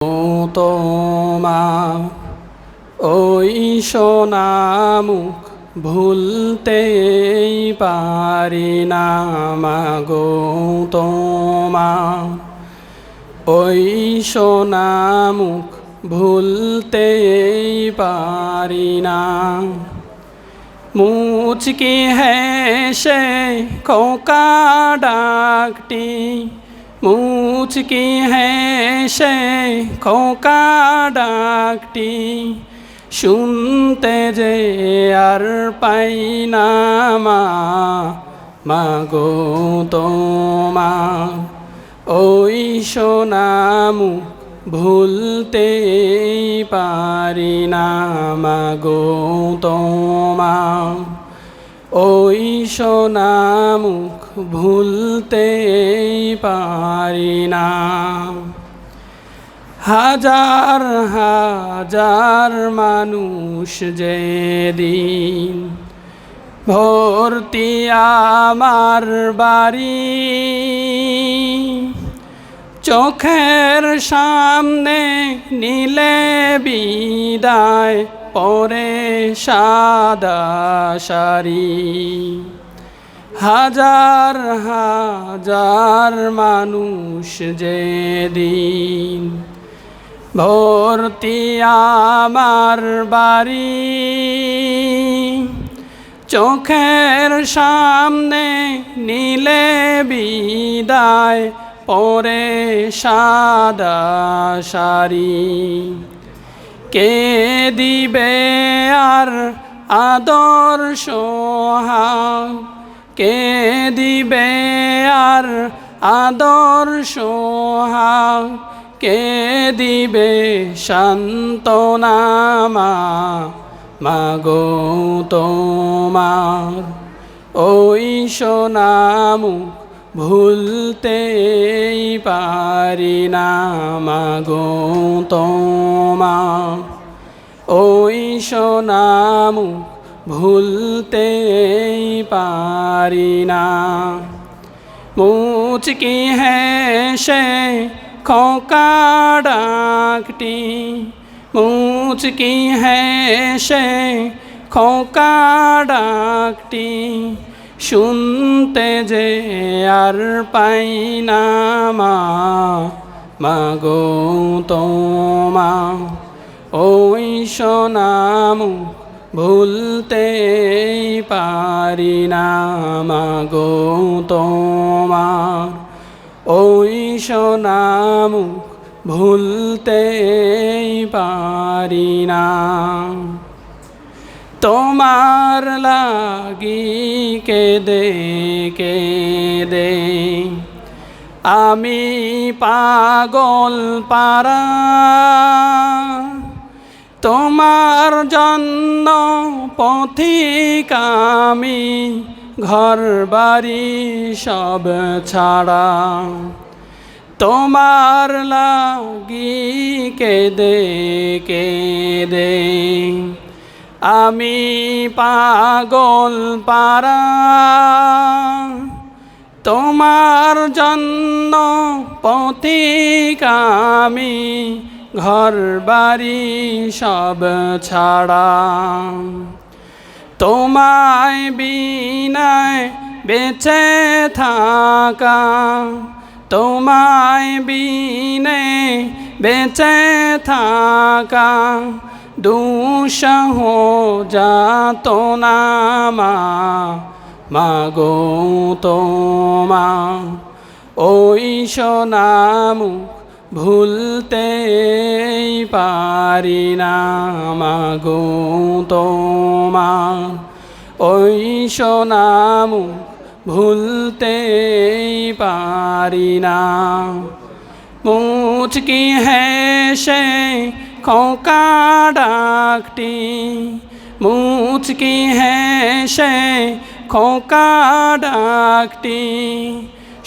তোমার ওই সোনামুখ ভুলতেই পারি না মাগো তোমার ওই সোনামুখ ভুলতেই পারি না। মুচকি হেসে খোকা ডাকটি, মুচকি হেসে খোকা ডাকটি শুনতে যে আর পাই না মাগো তোমার ওই সোনামুখ ভুলতেই পারি না মাগো তোমার ওই সোনামুখ ভুলতেই পারি না। হাজার হাজার মানুষ যেদিন ভর্তি আমার বাড়ি, চোখের সামনে নিলে বিদায় পরে সাদা শাড়ি। হাজার হাজার মানুষ যেদিন ভর্তি আমার বাড়ি, চোখের সামনে নিলে বিদায় পরে সাদা শাড়ি। কে দিবে আর আদর সোহাগ, কে দিবে আর আদর সোহাগ, কে দিবে সান্ত্বনা মাগো তোমার ওই সোনামুখ ভুলতেই পারি না মাগো তোমার ওই সোনামুখ ভুলতেই পারি না। মুচকি হেসে খোকা ডাকটি, মুচকি হেসে খোকা ডাকটি শুনতে যে আর পাই না মাগো তোমার ওই সোনামুখ ভুলতেই পারি না মাগো তোমার ওই সোনামুখ ভুলতেই পারি না। তোমার লাগি কেঁদে কেঁদে আমি পাগল পারা, তোমার জন্য পথিক আমি ঘর বাড়ি সব ছাড়া। তোমার লাগি কেঁদে কেঁদে আমি পাগল পারা, তোমার জন্য পথিক আমি ঘর বাড়ি সব ছাড়া। তোমায় বিনায় বেঁচে থাকা, তোমায় বিনে বেঁচে থাকা দুঃসহ যাতনা মাগো তোমার ওই সোনামুখ ভুলতেই পারি না মাগো তোমার ওই সোনামুখ ভুলতেই পারি না। মুচকি হেসে খোকা ডাকটি, মুচকি হেসে খোকা ডাকটি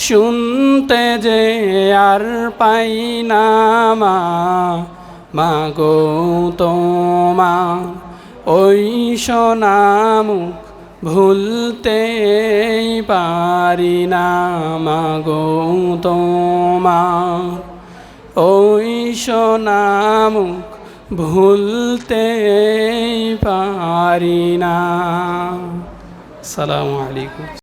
শুনতে যে আর পাই না মাগো তোমার ওই সোনামুখ ভুলতেই পারি না মাগো তোমার ওই সোনামুখ ভুলতে পারি না। আসসালামু আলাইকুম।